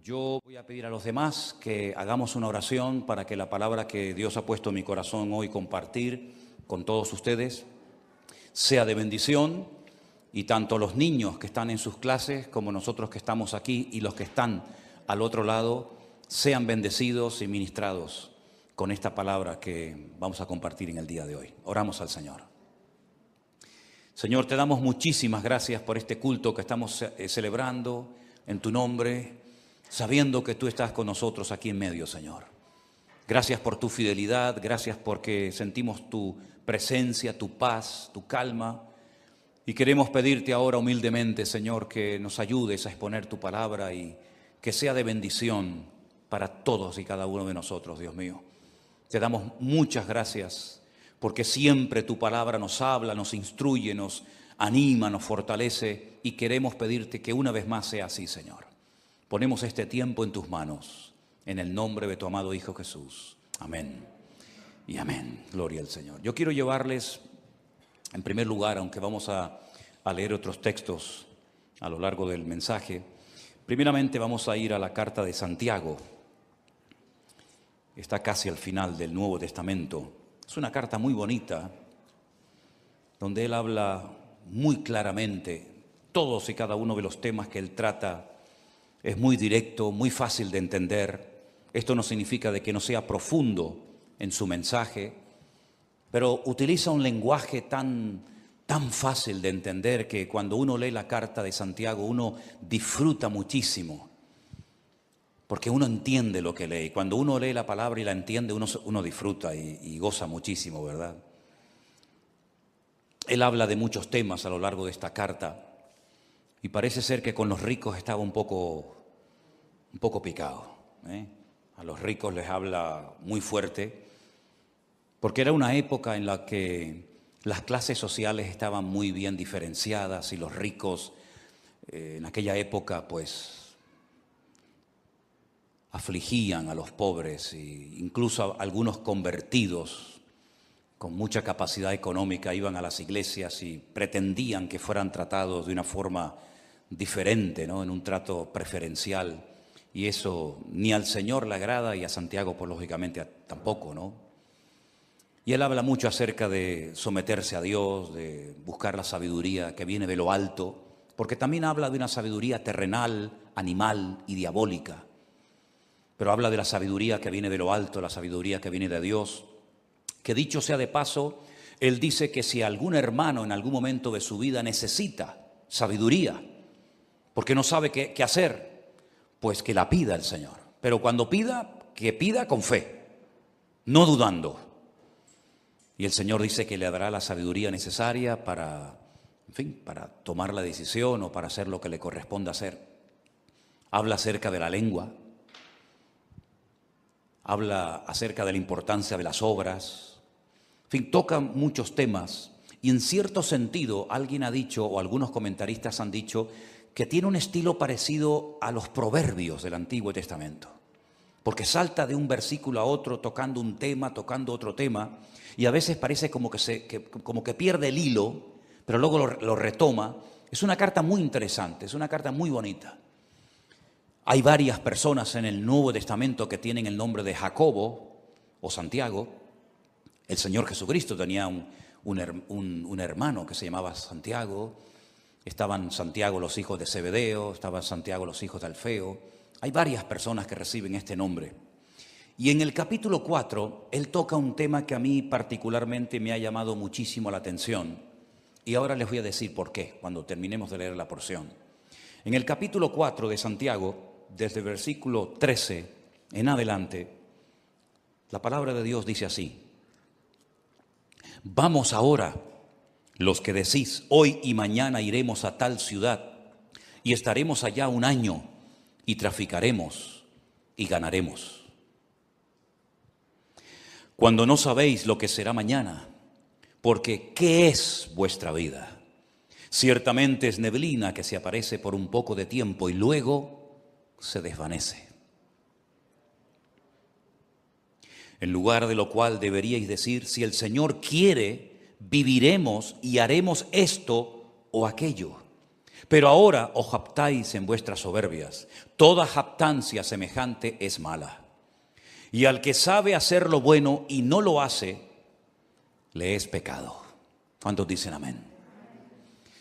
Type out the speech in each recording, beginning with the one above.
Yo voy a pedir a los demás que hagamos una oración para que la palabra que Dios ha puesto en mi corazón hoy compartir con todos ustedes sea de bendición, y tanto los niños que están en sus clases como nosotros que estamos aquí y los que están al otro lado sean bendecidos y ministrados con esta palabra que vamos a compartir en el día de hoy. Oramos al Señor. Señor, te damos muchísimas gracias por este culto que estamos celebrando en tu nombre, sabiendo que tú estás con nosotros aquí en medio, Señor. Gracias por tu fidelidad, gracias porque sentimos tu presencia, tu paz, tu calma. Y queremos pedirte ahora humildemente, Señor, que nos ayudes a exponer tu palabra y que sea de bendición para todos y cada uno de nosotros, Dios mío. Te damos muchas gracias porque siempre tu palabra nos habla, nos instruye, nos anima, nos fortalece, y queremos pedirte que una vez más sea así, Señor. Ponemos este tiempo en tus manos, en el nombre de tu amado Hijo Jesús. Amén y amén. Gloria al Señor. Yo quiero llevarles, en primer lugar, aunque vamos a leer otros textos a lo largo del mensaje, primeramente vamos a ir a la carta de Santiago. Está casi al final del Nuevo Testamento. Es una carta muy bonita, donde él habla muy claramente todos y cada uno de los temas que él trata. Es muy directo, muy fácil de entender. Esto no significa de que no sea profundo en su mensaje, pero utiliza un lenguaje tan fácil de entender que cuando uno lee la carta de Santiago uno disfruta muchísimo, porque uno entiende lo que lee. Cuando uno lee la palabra y la entiende, uno disfruta y goza muchísimo, ¿verdad? Él habla de muchos temas a lo largo de esta carta y parece ser que con los ricos estaba un poco picado, ¿eh? A los ricos les habla muy fuerte, porque era una época en la que las clases sociales estaban muy bien diferenciadas y los ricos en aquella época pues afligían a los pobres, e incluso algunos convertidos con mucha capacidad económica iban a las iglesias y pretendían que fueran tratados de una forma diferente, ¿no? En un trato preferencial, y eso ni al Señor le agrada y a Santiago pues lógicamente tampoco, ¿no? Y él habla mucho acerca de someterse a Dios, de buscar la sabiduría que viene de lo alto, porque también habla de una sabiduría terrenal, animal y diabólica. Pero habla de la sabiduría que viene de lo alto, la sabiduría que viene de Dios, que dicho sea de paso, él dice que si algún hermano en algún momento de su vida necesita sabiduría, porque no sabe qué hacer, pues que la pida el Señor. Pero cuando pida, que pida con fe, no dudando. Y el Señor dice que le dará la sabiduría necesaria para tomar la decisión o para hacer lo que le corresponda hacer. Habla acerca de la lengua. Habla acerca de la importancia de las obras. Toca muchos temas y en cierto sentido alguien ha dicho, o algunos comentaristas han dicho, que tiene un estilo parecido a los proverbios del Antiguo Testamento, porque salta de un versículo a otro tocando un tema, tocando otro tema, y a veces parece como que pierde el hilo, pero luego lo retoma. Es una carta muy interesante, es una carta muy bonita. Hay varias personas en el Nuevo Testamento que tienen el nombre de Jacobo o Santiago. El Señor Jesucristo tenía un hermano que se llamaba Santiago. Estaban Santiago los hijos de Zebedeo, estaban Santiago los hijos de Alfeo. Hay varias personas que reciben este nombre. Y en el capítulo 4, él toca un tema que a mí particularmente me ha llamado muchísimo la atención. Y ahora les voy a decir por qué, cuando terminemos de leer la porción. En el capítulo 4 de Santiago, desde el versículo 13 en adelante, la palabra de Dios dice así: vamos ahora, los que decís, hoy y mañana iremos a tal ciudad y estaremos allá un año y traficaremos y ganaremos. Cuando no sabéis lo que será mañana, porque ¿qué es vuestra vida? Ciertamente es neblina que se aparece por un poco de tiempo y luego se desvanece. En lugar de lo cual deberíais decir, si el Señor quiere, viviremos y haremos esto o aquello. Pero ahora os jactáis en vuestras soberbias. Toda jactancia semejante es mala. Y al que sabe hacer lo bueno y no lo hace, le es pecado. ¿Cuántos dicen amén?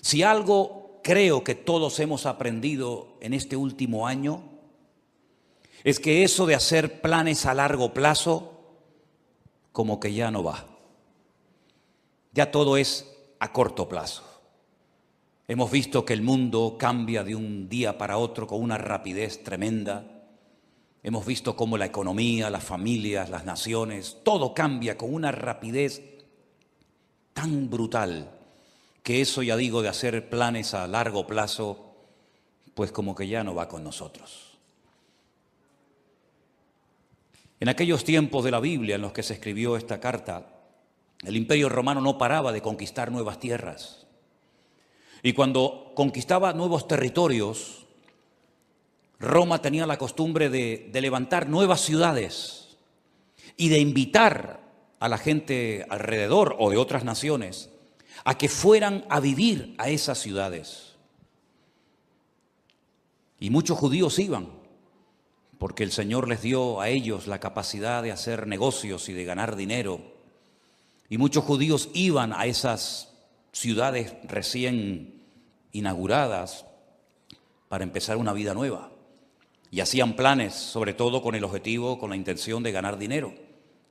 Si algo creo que todos hemos aprendido en este último año, es que eso de hacer planes a largo plazo, como que ya no va. Ya todo es a corto plazo. Hemos visto que el mundo cambia de un día para otro con una rapidez tremenda. Hemos visto cómo la economía, las familias, las naciones, todo cambia con una rapidez tan brutal que eso, ya digo, de hacer planes a largo plazo, pues como que ya no va con nosotros. En aquellos tiempos de la Biblia en los que se escribió esta carta, el Imperio Romano no paraba de conquistar nuevas tierras. Y cuando conquistaba nuevos territorios, Roma tenía la costumbre de levantar nuevas ciudades y de invitar a la gente alrededor o de otras naciones a que fueran a vivir a esas ciudades. Y muchos judíos iban, porque el Señor les dio a ellos la capacidad de hacer negocios y de ganar dinero. Y muchos judíos iban a esas ciudades recién inauguradas para empezar una vida nueva. Y hacían planes, sobre todo con el objetivo, con la intención de ganar dinero,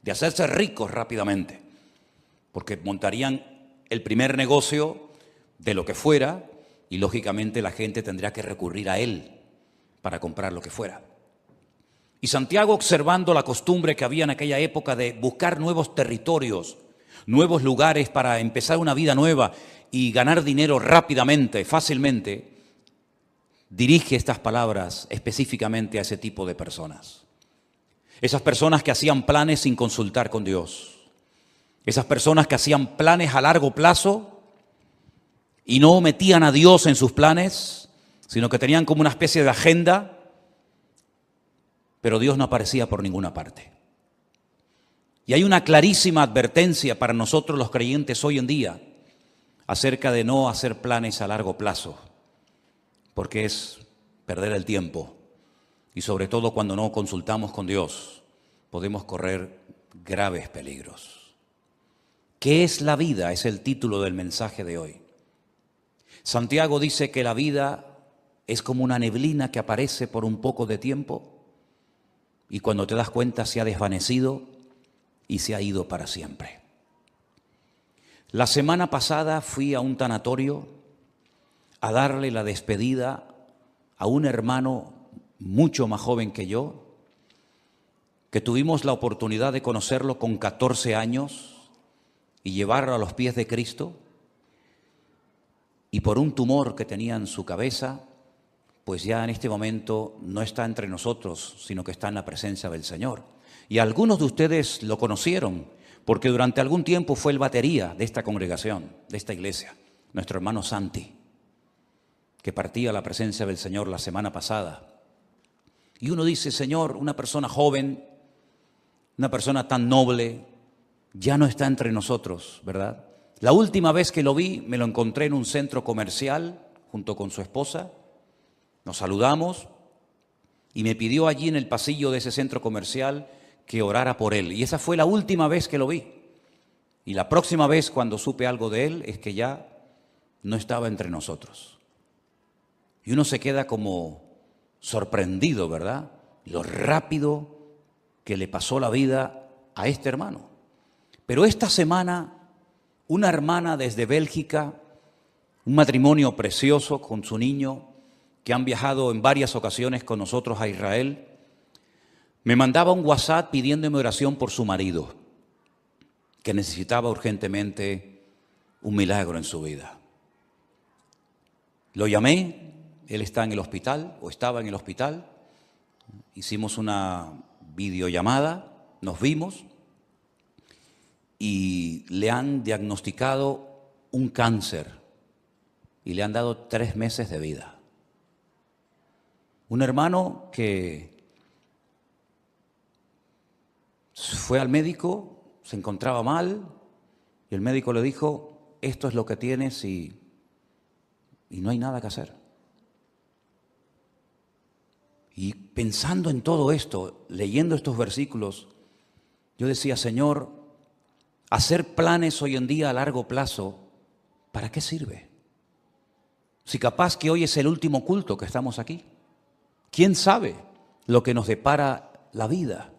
de hacerse ricos rápidamente, porque montarían el primer negocio de lo que fuera y lógicamente la gente tendría que recurrir a él para comprar lo que fuera. Y Santiago, observando la costumbre que había en aquella época de buscar nuevos territorios, nuevos lugares para empezar una vida nueva y ganar dinero rápidamente, fácilmente, dirige estas palabras específicamente a ese tipo de personas. Esas personas que hacían planes sin consultar con Dios. Esas personas que hacían planes a largo plazo y no metían a Dios en sus planes, sino que tenían como una especie de agenda, pero Dios no aparecía por ninguna parte. Y hay una clarísima advertencia para nosotros los creyentes hoy en día acerca de no hacer planes a largo plazo, porque es perder el tiempo y sobre todo cuando no consultamos con Dios podemos correr graves peligros. ¿Qué es la vida? Es el título del mensaje de hoy. Santiago dice que la vida es como una neblina que aparece por un poco de tiempo y cuando te das cuenta se ha desvanecido y se ha ido para siempre. La semana pasada fui a un tanatorio a darle la despedida a un hermano mucho más joven que yo, que tuvimos la oportunidad de conocerlo con 14 años y llevarlo a los pies de Cristo, y por un tumor que tenía en su cabeza, pues ya en este momento no está entre nosotros, sino que está en la presencia del Señor. Y algunos de ustedes lo conocieron, porque durante algún tiempo fue el batería de esta congregación, de esta iglesia, nuestro hermano Santi, que partía a la presencia del Señor la semana pasada. Y uno dice, Señor, una persona joven, una persona tan noble, ya no está entre nosotros, ¿verdad? La última vez que lo vi, me lo encontré en un centro comercial junto con su esposa. Nos saludamos y me pidió allí en el pasillo de ese centro comercial que orara por él. Y esa fue la última vez que lo vi. Y la próxima vez cuando supe algo de él es que ya no estaba entre nosotros. Y uno se queda como sorprendido, ¿verdad? Lo rápido que le pasó la vida a este hermano. Pero esta semana, una hermana desde Bélgica, un matrimonio precioso con su niño, que han viajado en varias ocasiones con nosotros a Israel, me mandaba un WhatsApp pidiéndome oración por su marido, que necesitaba urgentemente un milagro en su vida. Lo llamé, él está en el hospital, o estaba en el hospital, hicimos una videollamada, nos vimos y le han diagnosticado un cáncer y le han dado 3 meses de vida. Un hermano que fue al médico, se encontraba mal y el médico le dijo, esto es lo que tienes y no hay nada que hacer. Y pensando en todo esto, leyendo estos versículos, yo decía, Señor, hacer planes hoy en día a largo plazo, ¿para qué sirve? Si capaz que hoy es el último culto que estamos aquí. ¿Quién sabe lo que nos depara la vida?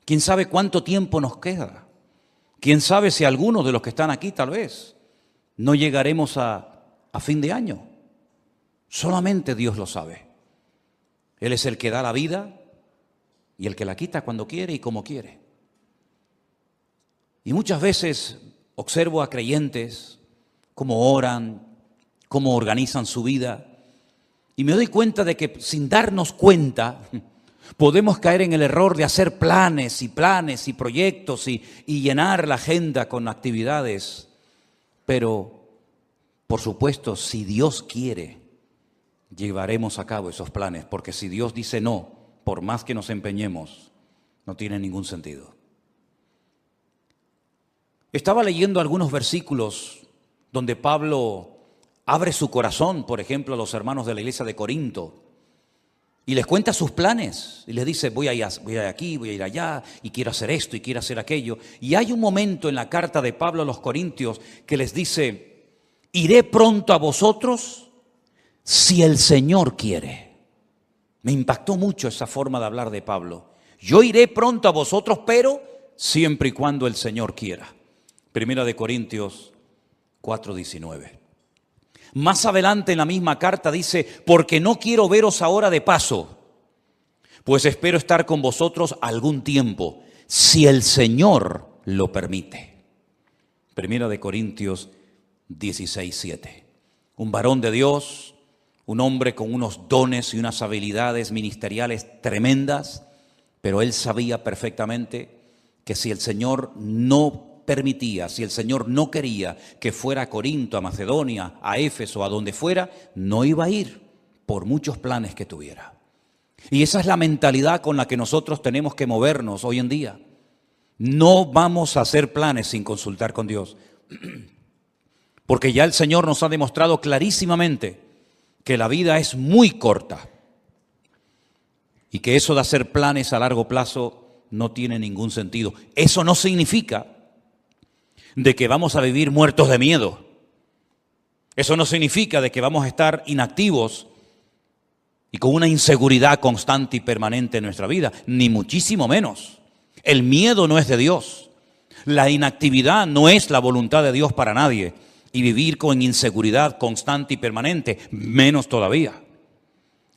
¿Quién sabe cuánto tiempo nos queda? ¿Quién sabe si algunos de los que están aquí tal vez no llegaremos a fin de año? Solamente Dios lo sabe. Él es el que da la vida y el que la quita cuando quiere y como quiere. Y muchas veces observo a creyentes cómo oran, cómo organizan su vida, y me doy cuenta de que sin darnos cuenta podemos caer en el error de hacer planes y proyectos y llenar la agenda con actividades. Pero, por supuesto, si Dios quiere, llevaremos a cabo esos planes, porque si Dios dice no, por más que nos empeñemos, no tiene ningún sentido. Estaba leyendo algunos versículos donde Pablo abre su corazón, por ejemplo, a los hermanos de la iglesia de Corinto, y les cuenta sus planes, y les dice, voy a ir aquí, voy a ir allá, y quiero hacer esto, y quiero hacer aquello. Y hay un momento en la carta de Pablo a los Corintios que les dice, iré pronto a vosotros si el Señor quiere. Me impactó mucho esa forma de hablar de Pablo. Yo iré pronto a vosotros, pero siempre y cuando el Señor quiera. Primera de Corintios 4:19. Más adelante en la misma carta dice, porque no quiero veros ahora de paso, pues espero estar con vosotros algún tiempo, si el Señor lo permite. Primera de Corintios 16:7. Un varón de Dios, un hombre con unos dones y unas habilidades ministeriales tremendas, pero él sabía perfectamente que si el Señor no permitía, si el Señor no quería que fuera a Corinto, a Macedonia, a Éfeso, a donde fuera, no iba a ir por muchos planes que tuviera. Y esa es la mentalidad con la que nosotros tenemos que movernos hoy en día. No vamos a hacer planes sin consultar con Dios, porque ya el Señor nos ha demostrado clarísimamente que la vida es muy corta y que eso de hacer planes a largo plazo no tiene ningún sentido. Eso no significa de que vamos a vivir muertos de miedo. Eso no significa de que vamos a estar inactivos y con una inseguridad constante y permanente en nuestra vida, ni muchísimo menos. El miedo no es de Dios. La inactividad no es la voluntad de Dios para nadie. Y vivir con inseguridad constante y permanente, menos todavía.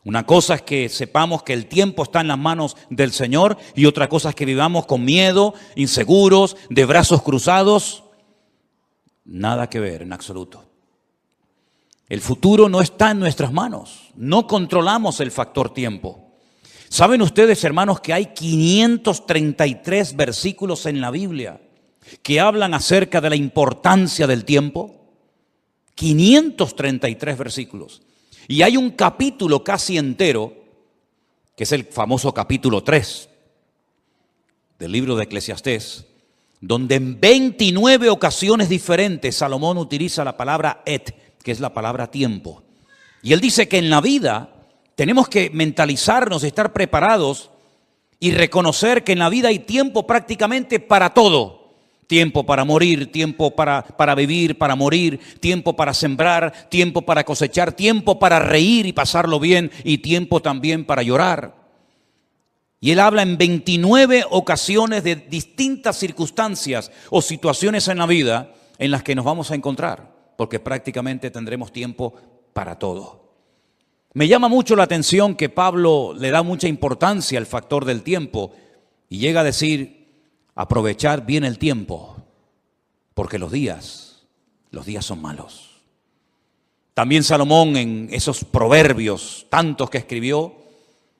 Una cosa es que sepamos que el tiempo está en las manos del Señor y otra cosa es que vivamos con miedo, inseguros, de brazos cruzados. Nada que ver en absoluto. El futuro no está en nuestras manos. No controlamos el factor tiempo. ¿Saben ustedes, hermanos, que hay 533 versículos en la Biblia que hablan acerca de la importancia del tiempo? 533 versículos. Y hay un capítulo casi entero, que es el famoso capítulo 3 del libro de Eclesiastés, donde en 29 ocasiones diferentes Salomón utiliza la palabra et, que es la palabra tiempo. Y él dice que en la vida tenemos que mentalizarnos, estar preparados y reconocer que en la vida hay tiempo prácticamente para todo. Tiempo para morir, tiempo para vivir, para morir, tiempo para sembrar, tiempo para cosechar, tiempo para reír y pasarlo bien y tiempo también para llorar. Y él habla en 29 ocasiones de distintas circunstancias o situaciones en la vida en las que nos vamos a encontrar, porque prácticamente tendremos tiempo para todo. Me llama mucho la atención que Pablo le da mucha importancia al factor del tiempo y llega a decir, aprovechar bien el tiempo, porque los días son malos. También Salomón en esos proverbios, tantos que escribió,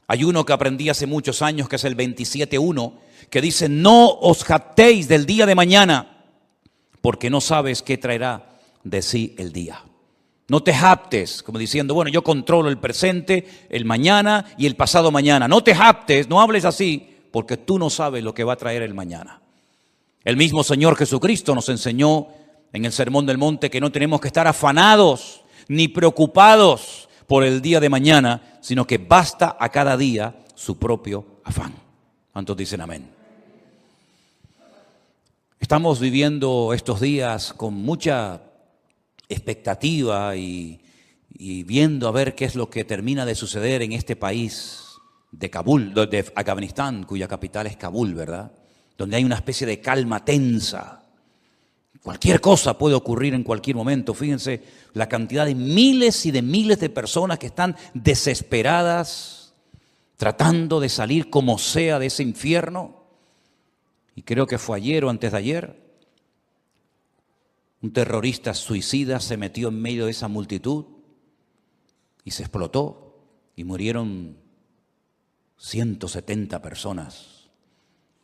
hay uno que aprendí hace muchos años que es el 27:1, que dice, no os jactéis del día de mañana, porque no sabes qué traerá de sí el día. No te jactes, como diciendo, bueno, yo controlo el presente, el mañana y el pasado mañana. No te jactes, no hables así, porque tú no sabes lo que va a traer el mañana. El mismo Señor Jesucristo nos enseñó en el Sermón del Monte que no tenemos que estar afanados ni preocupados por el día de mañana, sino que basta a cada día su propio afán. ¿Cuántos dicen amén? Estamos viviendo estos días con mucha expectativa y viendo a ver qué es lo que termina de suceder en este país de Kabul, de Afganistán, cuya capital es Kabul, ¿verdad? Donde hay una especie de calma tensa. Cualquier cosa puede ocurrir en cualquier momento. Fíjense la cantidad de miles y de miles de personas que están desesperadas, tratando de salir como sea de ese infierno. Y creo que fue ayer o antes de ayer, un terrorista suicida se metió en medio de esa multitud y se explotó y murieron 170 personas.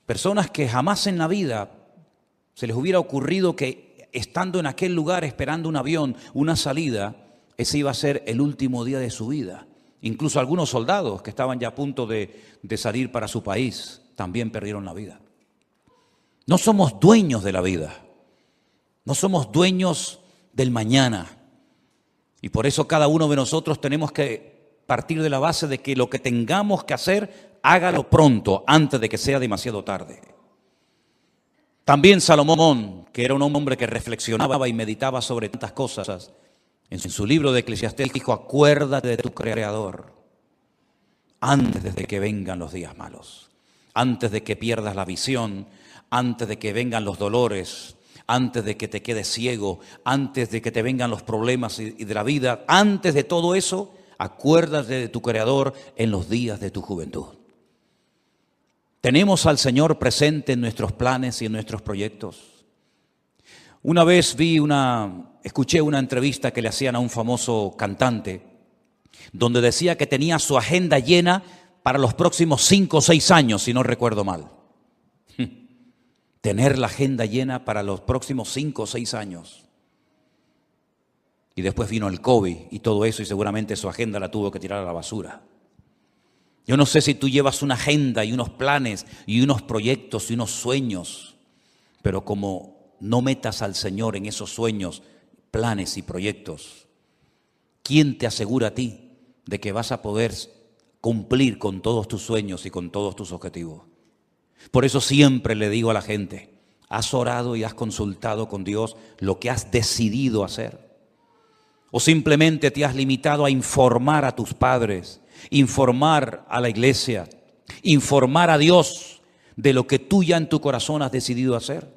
Personas que jamás en la vida se les hubiera ocurrido que estando en aquel lugar esperando un avión, una salida, ese iba a ser el último día de su vida. Incluso algunos soldados que estaban ya a punto de salir para su país también perdieron la vida. No somos dueños de la vida, no somos dueños del mañana. Y por eso cada uno de nosotros tenemos que partir de la base de que lo que tengamos que hacer, hágalo pronto, antes de que sea demasiado tarde. También Salomón, que era un hombre que reflexionaba y meditaba sobre tantas cosas, en su libro de Eclesiastés dijo: acuérdate de tu Creador antes de que vengan los días malos, antes de que pierdas la visión, antes de que vengan los dolores, antes de que te quedes ciego, antes de que te vengan los problemas y de la vida, antes de todo eso, acuérdate de tu Creador en los días de tu juventud. Tenemos al Señor presente en nuestros planes y en nuestros proyectos. Una vez escuché una entrevista que le hacían a un famoso cantante, donde decía que tenía su agenda llena para los próximos 5 o 6 años, si no recuerdo mal. Tener la agenda llena para los próximos 5 o 6 años. Y después vino el COVID y todo eso, y seguramente su agenda la tuvo que tirar a la basura. Yo no sé si tú llevas una agenda y unos planes y unos proyectos y unos sueños, pero como no metas al Señor en esos sueños, planes y proyectos, ¿quién te asegura a ti de que vas a poder cumplir con todos tus sueños y con todos tus objetivos? Por eso siempre le digo a la gente: ¿has orado y has consultado con Dios lo que has decidido hacer? ¿O simplemente te has limitado a informar a tus padres, informar a la iglesia, informar a Dios de lo que tú ya en tu corazón has decidido hacer?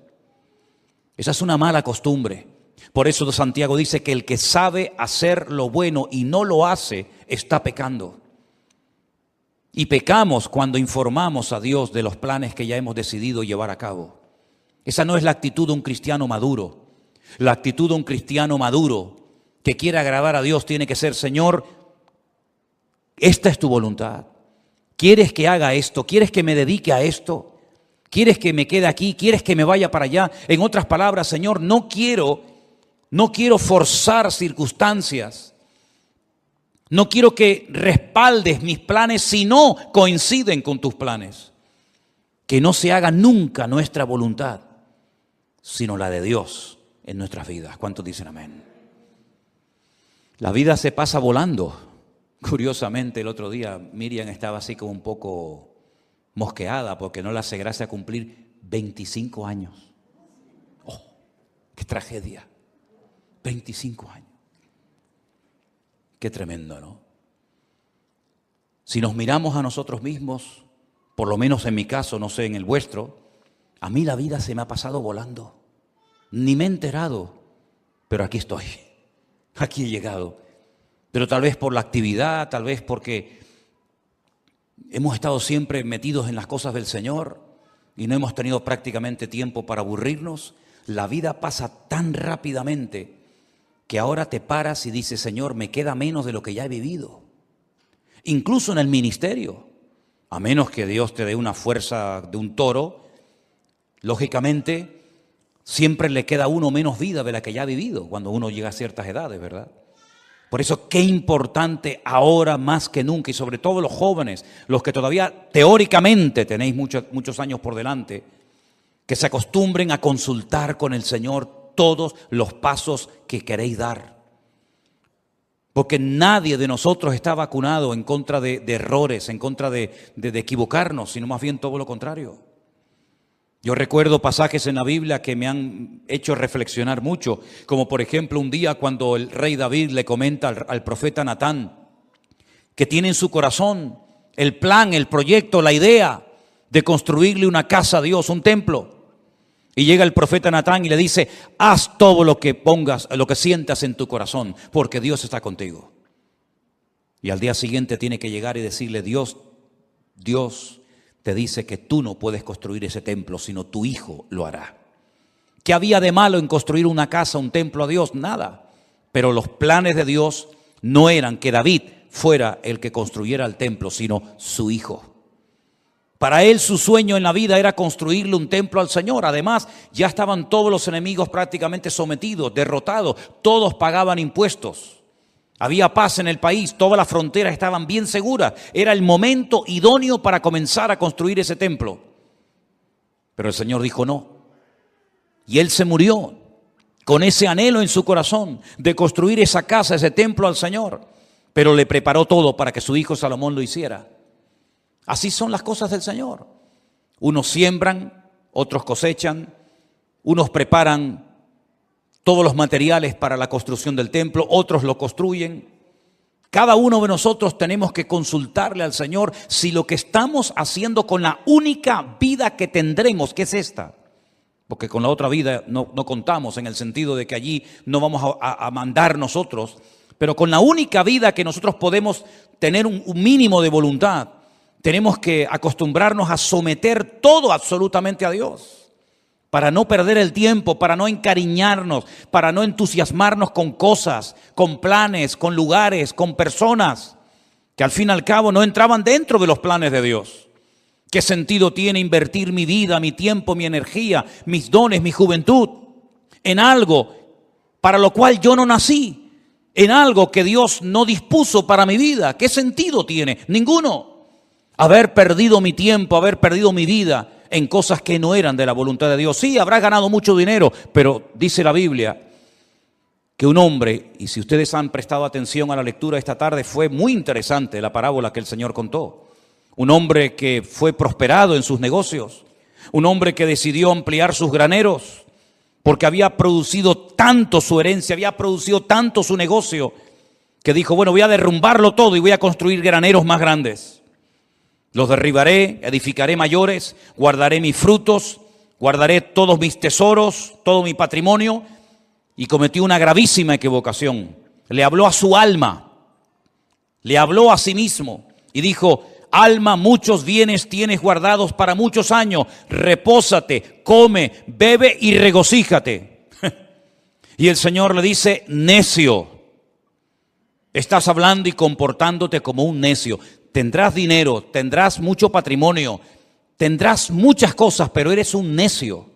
Esa es una mala costumbre. Por eso Santiago dice que el que sabe hacer lo bueno y no lo hace, está pecando. Y pecamos cuando informamos a Dios de los planes que ya hemos decidido llevar a cabo. Esa no es la actitud de un cristiano maduro. La actitud de un cristiano maduro que quiere agradar a Dios tiene que ser: Señor, esta es tu voluntad. ¿Quieres que haga esto? ¿Quieres que me dedique a esto? ¿Quieres que me quede aquí? ¿Quieres que me vaya para allá? En otras palabras, Señor, no quiero forzar circunstancias. No quiero que respaldes mis planes si no coinciden con tus planes. Que no se haga nunca nuestra voluntad, sino la de Dios en nuestras vidas. ¿Cuántos dicen amén? La vida se pasa volando. Curiosamente, el otro día Miriam estaba así como un poco mosqueada porque no le hace gracia cumplir 25 años. ¡Oh, qué tragedia! 25 años. Qué tremendo, ¿no? Si nos miramos a nosotros mismos, por lo menos en mi caso, no sé, en el vuestro, a mí la vida se me ha pasado volando. Ni me he enterado, pero aquí estoy, aquí he llegado. Pero tal vez por la actividad, tal vez porque hemos estado siempre metidos en las cosas del Señor y no hemos tenido prácticamente tiempo para aburrirnos. La vida pasa tan rápidamente que ahora te paras y dices: Señor, me queda menos de lo que ya he vivido. Incluso en el ministerio, a menos que Dios te dé una fuerza de un toro, lógicamente siempre le queda a uno menos vida de la que ya ha vivido cuando uno llega a ciertas edades, ¿verdad? Por eso qué importante ahora más que nunca, y sobre todo los jóvenes, los que todavía teóricamente tenéis muchos años por delante, que se acostumbren a consultar con el Señor todos los pasos que queréis dar. Porque nadie de nosotros está vacunado en contra de errores, en contra de equivocarnos, sino más bien todo lo contrario. Yo recuerdo pasajes en la Biblia que me han hecho reflexionar mucho, como por ejemplo un día cuando el rey David le comenta al profeta Natán que tiene en su corazón el plan, el proyecto, la idea de construirle una casa a Dios, un templo. Y llega el profeta Natán y le dice: haz todo lo que pongas, lo que sientas en tu corazón, porque Dios está contigo. Y al día siguiente tiene que llegar y decirle: Dios te dice que tú no puedes construir ese templo, sino tu hijo lo hará. ¿Qué había de malo en construir una casa, un templo a Dios? Nada. Pero los planes de Dios no eran que David fuera el que construyera el templo, sino su hijo. Para él su sueño en la vida era construirle un templo al Señor. Además, ya estaban todos los enemigos prácticamente sometidos, derrotados. Todos pagaban impuestos. Había paz en el país, todas las fronteras estaban bien seguras. Era el momento idóneo para comenzar a construir ese templo. Pero el Señor dijo no. Y él se murió con ese anhelo en su corazón de construir esa casa, ese templo al Señor. Pero le preparó todo para que su hijo Salomón lo hiciera. Así son las cosas del Señor. Unos siembran, otros cosechan, unos preparan todos los materiales para la construcción del templo, otros lo construyen. Cada uno de nosotros tenemos que consultarle al Señor si lo que estamos haciendo con la única vida que tendremos, que es esta, porque con la otra vida no contamos, en el sentido de que allí no vamos a mandar nosotros, pero con la única vida que nosotros podemos tener un mínimo de voluntad, tenemos que acostumbrarnos a someter todo absolutamente a Dios, para no perder el tiempo, para no encariñarnos, para no entusiasmarnos con cosas, con planes, con lugares, con personas que al fin y al cabo no entraban dentro de los planes de Dios. ¿Qué sentido tiene invertir mi vida, mi tiempo, mi energía, mis dones, mi juventud en algo para lo cual yo no nací, en algo que Dios no dispuso para mi vida? ¿Qué sentido tiene? Ninguno. Haber perdido mi tiempo, haber perdido mi vida en cosas que no eran de la voluntad de Dios. Sí, habrás ganado mucho dinero, pero dice la Biblia que un hombre, y si ustedes han prestado atención a la lectura esta tarde, fue muy interesante la parábola que el Señor contó. Un hombre que fue prosperado en sus negocios, un hombre que decidió ampliar sus graneros, porque había producido tanto su herencia, había producido tanto su negocio, que dijo: bueno, voy a derrumbarlo todo y voy a construir graneros más grandes. Los derribaré, edificaré mayores, guardaré mis frutos, guardaré todos mis tesoros, todo mi patrimonio. Y cometió una gravísima equivocación. Le habló a su alma, le habló a sí mismo y dijo: alma, muchos bienes tienes guardados para muchos años, repósate, come, bebe y regocíjate. Y el Señor le dice: necio, estás hablando y comportándote como un necio. Tendrás dinero, tendrás mucho patrimonio, tendrás muchas cosas, pero eres un necio.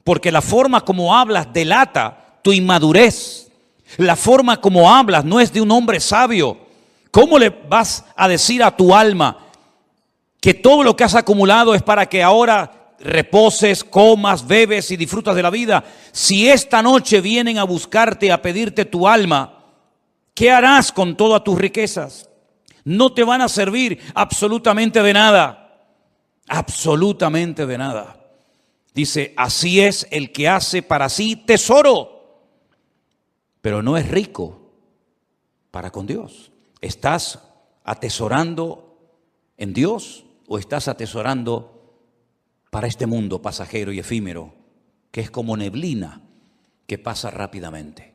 Porque la forma como hablas delata tu inmadurez. La forma como hablas no es de un hombre sabio. ¿Cómo le vas a decir a tu alma que todo lo que has acumulado es para que ahora reposes, comas, bebes y disfrutas de la vida? Si esta noche vienen a buscarte, a pedirte tu alma, ¿qué harás con todas tus riquezas? No te van a servir absolutamente de nada. Absolutamente de nada. Dice: así es el que hace para sí tesoro, pero no es rico para con Dios. ¿Estás atesorando en Dios o estás atesorando para este mundo pasajero y efímero, que es como neblina que pasa rápidamente?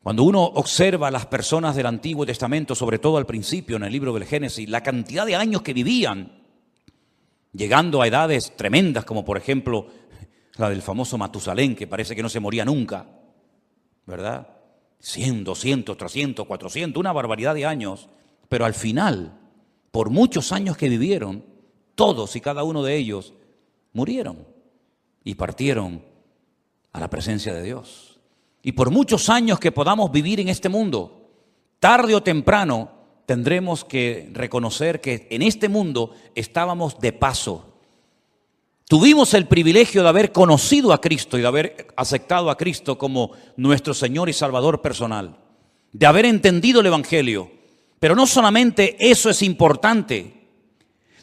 Cuando uno observa a las personas del Antiguo Testamento, sobre todo al principio en el libro del Génesis, la cantidad de años que vivían, llegando a edades tremendas, como por ejemplo la del famoso Matusalén, que parece que no se moría nunca, ¿verdad? 100, 200, 300, 400, una barbaridad de años. Pero al final, por muchos años que vivieron, todos y cada uno de ellos murieron y partieron a la presencia de Dios. Y por muchos años que podamos vivir en este mundo, tarde o temprano tendremos que reconocer que en este mundo estábamos de paso. Tuvimos el privilegio de haber conocido a Cristo y de haber aceptado a Cristo como nuestro Señor y Salvador personal. de haber entendido el Evangelio. Pero no solamente eso es importante,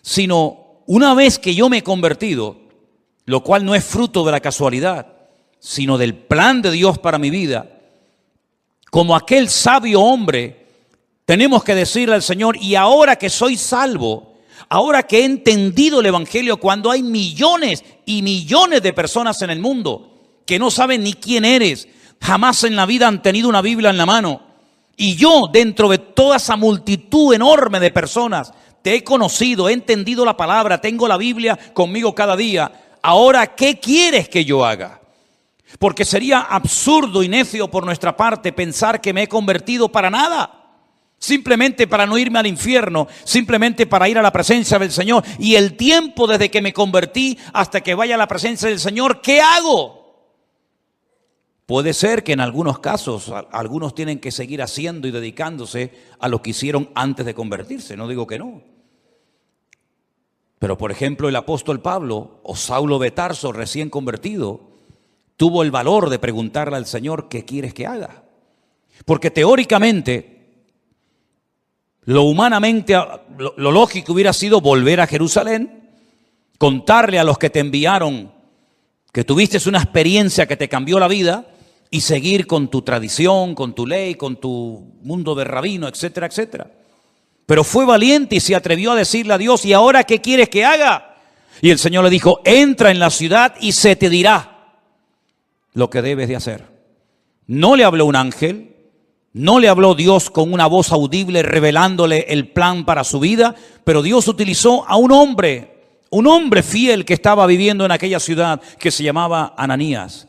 sino una vez que yo me he convertido, lo cual no es fruto de la casualidad, sino del plan de Dios para mi vida, como aquel sabio hombre, tenemos que decirle al Señor, y ahora que soy salvo, ahora que he entendido el Evangelio, cuando hay millones y millones de personas en el mundo que no saben ni quién eres, jamás en la vida han tenido una Biblia en la mano, y yo dentro de toda esa multitud enorme de personas te he conocido, he entendido la palabra, tengo la Biblia conmigo cada día, ahora ¿qué quieres que yo haga? Porque sería absurdo y necio por nuestra parte pensar que me he convertido para nada. Simplemente para no irme al infierno, simplemente para ir a la presencia del Señor. Y el tiempo desde que me convertí hasta que vaya a la presencia del Señor, ¿qué hago? Puede ser que en algunos casos algunos tienen que seguir haciendo y dedicándose a lo que hicieron antes de convertirse, no digo que no. Pero por ejemplo el apóstol Pablo o Saulo de Tarso recién convertido tuvo el valor de preguntarle al Señor, ¿qué quieres que haga? Porque teóricamente, lo humanamente, lo lógico hubiera sido volver a Jerusalén, contarle a los que te enviaron que tuviste una experiencia que te cambió la vida y seguir con tu tradición, con tu ley, con tu mundo de rabino, etcétera, etcétera. Pero fue valiente y se atrevió a decirle a Dios, ¿y ahora qué quieres que haga? Y el Señor le dijo, entra en la ciudad y se te dirá lo que debes de hacer. No le habló un ángel, no le habló Dios con una voz audible revelándole el plan para su vida, pero Dios utilizó a un hombre fiel que estaba viviendo en aquella ciudad que se llamaba Ananías.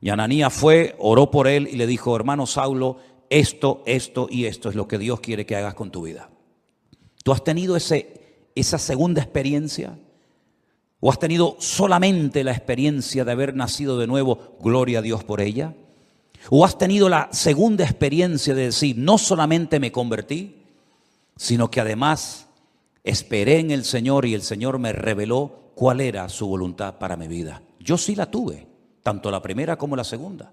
Y Ananías fue, oró por él y le dijo, hermano Saulo, esto y esto es lo que Dios quiere que hagas con tu vida. ¿Tú has tenido esa segunda experiencia? ¿O has tenido solamente la experiencia de haber nacido de nuevo? Gloria a Dios por ella. ¿O has tenido la segunda experiencia de decir, no solamente me convertí, sino que además esperé en el Señor y el Señor me reveló cuál era su voluntad para mi vida? Yo sí la tuve, tanto la primera como la segunda.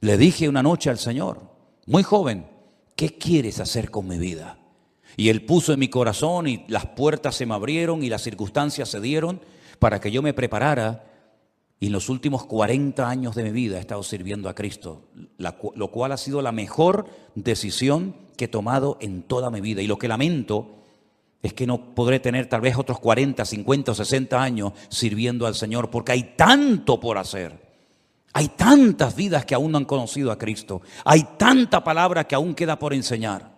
Le dije una noche al Señor, muy joven, ¿qué quieres hacer con mi vida? Y Él puso en mi corazón y las puertas se me abrieron y las circunstancias se dieron para que yo me preparara. Y en los últimos 40 años de mi vida he estado sirviendo a Cristo, lo cual ha sido la mejor decisión que he tomado en toda mi vida. Y lo que lamento es que no podré tener tal vez otros 40, 50 o 60 años sirviendo al Señor, porque hay tanto por hacer. Hay tantas vidas que aún no han conocido a Cristo. Hay tanta palabra que aún queda por enseñar.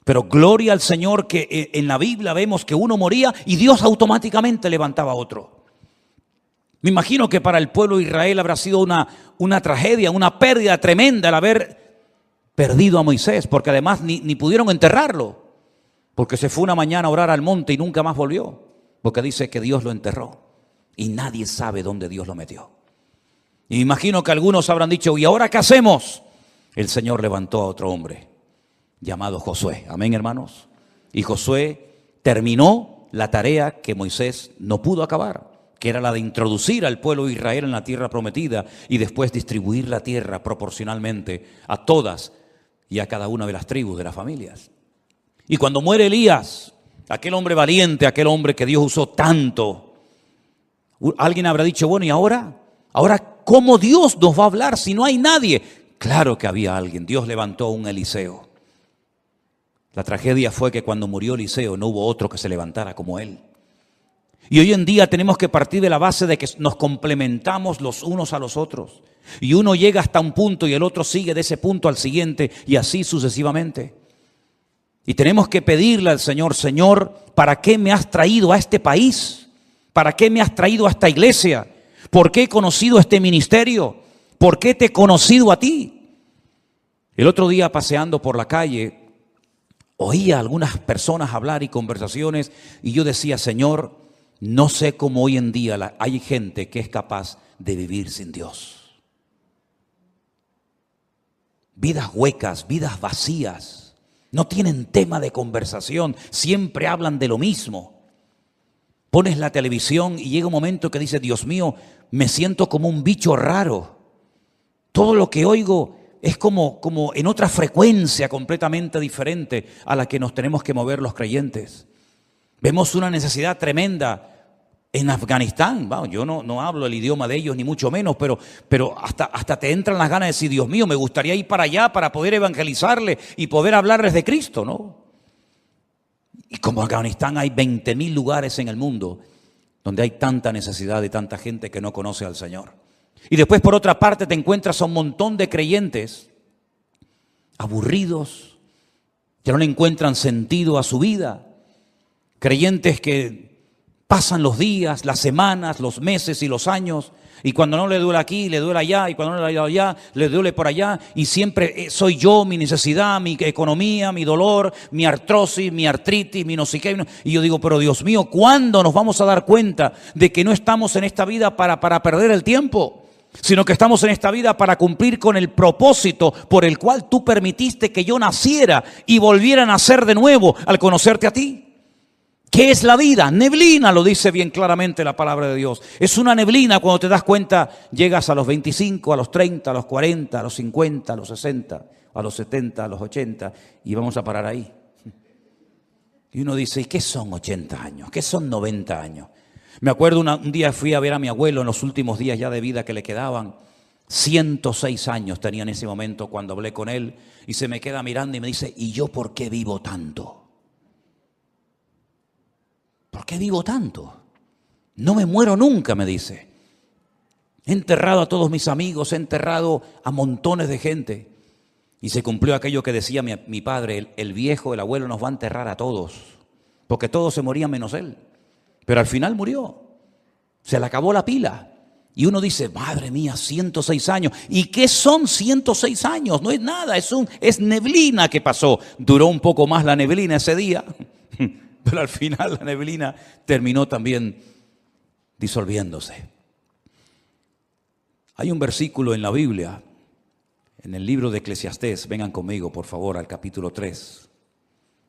Pero gloria al Señor que en la Biblia vemos que uno moría y Dios automáticamente levantaba a otro. Me imagino que para el pueblo de Israel habrá sido una tragedia, una pérdida tremenda el haber perdido a Moisés, porque además ni pudieron enterrarlo, porque se fue una mañana a orar al monte y nunca más volvió, porque dice que Dios lo enterró y nadie sabe dónde Dios lo metió. Y me imagino que algunos habrán dicho, ¿y ahora qué hacemos? El Señor levantó a otro hombre llamado Josué. Amén, hermanos. Y Josué terminó la tarea que Moisés no pudo acabar, que era la de introducir al pueblo de Israel en la tierra prometida y después distribuir la tierra proporcionalmente a todas y a cada una de las tribus, de las familias. Y cuando muere Elías, aquel hombre valiente, aquel hombre que Dios usó tanto, alguien habrá dicho, bueno, ¿y ahora? ¿Ahora cómo Dios nos va a hablar si no hay nadie? Claro que había alguien. Dios levantó a un Eliseo. La tragedia fue que cuando murió Eliseo no hubo otro que se levantara como él. Y hoy en día tenemos que partir de la base de que nos complementamos los unos a los otros. Y uno llega hasta un punto y el otro sigue de ese punto al siguiente y así sucesivamente. Y tenemos que pedirle al Señor, Señor, ¿para qué me has traído a este país? ¿Para qué me has traído a esta iglesia? ¿Por qué he conocido este ministerio? ¿Por qué te he conocido a ti? El otro día paseando por la calle, oía a algunas personas hablar y conversaciones y yo decía, Señor, no sé cómo hoy en día hay gente que es capaz de vivir sin Dios. Vidas huecas, vidas vacías, no tienen tema de conversación, siempre hablan de lo mismo. Pones la televisión y llega un momento que dices, Dios mío, me siento como un bicho raro. Todo lo que oigo es como en otra frecuencia completamente diferente a la que nos tenemos que mover los creyentes. Vemos una necesidad tremenda en Afganistán. Bueno, yo no hablo el idioma de ellos, ni mucho menos, pero hasta te entran las ganas de decir, Dios mío, me gustaría ir para allá para poder evangelizarles y poder hablarles de Cristo, ¿no? Y como Afganistán hay 20.000 lugares en el mundo donde hay tanta necesidad de tanta gente que no conoce al Señor. Y después, por otra parte, te encuentras a un montón de creyentes aburridos, que no le encuentran sentido a su vida. Creyentes que pasan los días, las semanas, los meses y los años, y cuando no le duele aquí, le duele allá, y cuando no le duele allá, le duele por allá, y siempre soy yo, mi necesidad, mi economía, mi dolor, mi artrosis, mi artritis, mi no sé qué. Y yo digo, pero Dios mío, ¿cuándo nos vamos a dar cuenta de que no estamos en esta vida para perder el tiempo? Sino que estamos en esta vida para cumplir con el propósito por el cual tú permitiste que yo naciera y volviera a nacer de nuevo al conocerte a ti. ¿Qué es la vida? Neblina, lo dice bien claramente la palabra de Dios. Es una neblina. Cuando te das cuenta, llegas a los 25, a los 30, a los 40, a los 50, a los 60, a los 70, a los 80, y vamos a parar ahí. Y uno dice, ¿y qué son 80 años? ¿Qué son 90 años? Me acuerdo un día fui a ver a mi abuelo en los últimos días ya de vida que le quedaban. 106 años tenía en ese momento cuando hablé con él, y se me queda mirando y me dice, ¿y yo por qué vivo tanto? ¿Por qué vivo tanto? No me muero nunca, me dice. He enterrado a todos mis amigos, he enterrado a montones de gente. Y se cumplió aquello que decía mi padre, el viejo, el abuelo nos va a enterrar a todos, porque todos se morían menos él. Pero al final murió, se le acabó la pila. Y uno dice, madre mía, 106 años. ¿Y qué son 106 años? No es nada, es neblina que pasó. Duró un poco más la neblina ese día, pero al final la neblina terminó también disolviéndose. Hay un versículo en la Biblia, en el libro de Eclesiastés, vengan conmigo por favor al capítulo 3,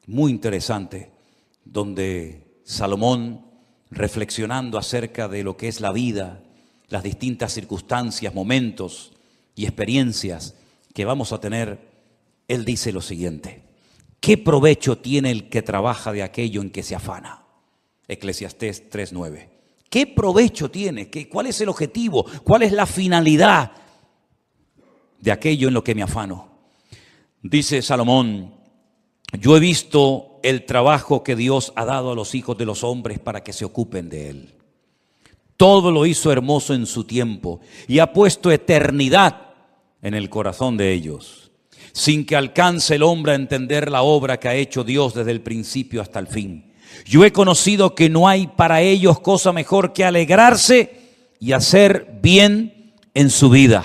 muy interesante, donde Salomón, reflexionando acerca de lo que es la vida, las distintas circunstancias, momentos y experiencias que vamos a tener, él dice lo siguiente: ¿qué provecho tiene el que trabaja de aquello en que se afana? Eclesiastés 3:9. ¿Qué provecho tiene? ¿Cuál es el objetivo? ¿Cuál es la finalidad de aquello en lo que me afano? Dice Salomón, yo he visto el trabajo que Dios ha dado a los hijos de los hombres para que se ocupen de él. Todo lo hizo hermoso en su tiempo y ha puesto eternidad en el corazón de ellos, sin que alcance el hombre a entender la obra que ha hecho Dios desde el principio hasta el fin. Yo he conocido que no hay para ellos cosa mejor que alegrarse y hacer bien en su vida.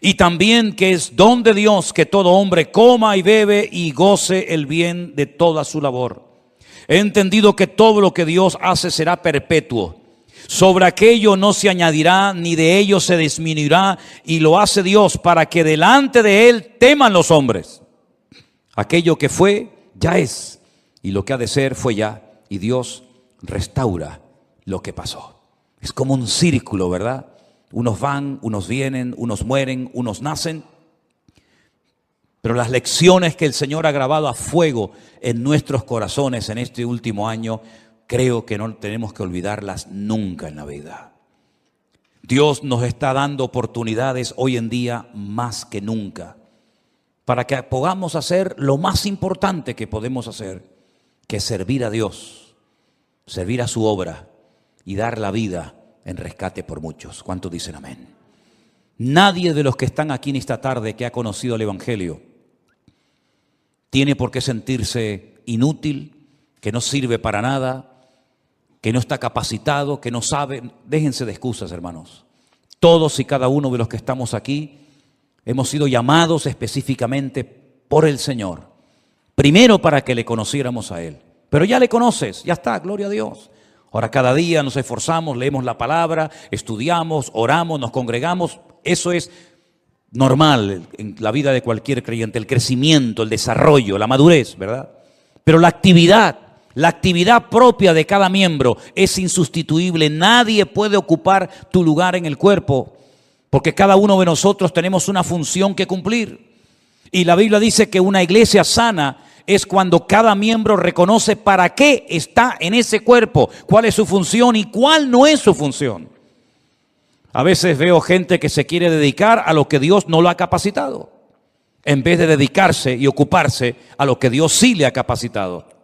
Y también que es don de Dios que todo hombre coma y bebe y goce el bien de toda su labor. He entendido que todo lo que Dios hace será perpetuo. Sobre aquello no se añadirá, ni de ello se disminuirá, y lo hace Dios para que delante de Él teman los hombres. Aquello que fue, ya es, y lo que ha de ser, fue ya, y Dios restaura lo que pasó. Es como un círculo, ¿verdad? Unos van, unos vienen, unos mueren, unos nacen. Pero las lecciones que el Señor ha grabado a fuego en nuestros corazones en este último año, creo que no tenemos que olvidarlas nunca en la vida. Dios nos está dando oportunidades hoy en día más que nunca para que podamos hacer lo más importante que podemos hacer, que es servir a Dios, servir a su obra y dar la vida en rescate por muchos. ¿Cuántos dicen amén? Nadie de los que están aquí en esta tarde que ha conocido el Evangelio tiene por qué sentirse inútil, que no sirve para nada, que no está capacitado, que no sabe. Déjense de excusas, hermanos. Todos y cada uno de los que estamos aquí hemos sido llamados específicamente por el Señor. Primero para que le conociéramos a Él. Pero ya le conoces, ya está, gloria a Dios. Ahora cada día nos esforzamos, leemos la palabra, estudiamos, oramos, nos congregamos. Eso es normal en la vida de cualquier creyente, el crecimiento, el desarrollo, la madurez, ¿verdad? Pero la actividad propia de cada miembro es insustituible. Nadie puede ocupar tu lugar en el cuerpo, porque cada uno de nosotros tenemos una función que cumplir. Y la Biblia dice que una iglesia sana es cuando cada miembro reconoce para qué está en ese cuerpo, cuál es su función y cuál no es su función. A veces veo gente que se quiere dedicar a lo que Dios no lo ha capacitado, en vez de dedicarse y ocuparse a lo que Dios sí le ha capacitado.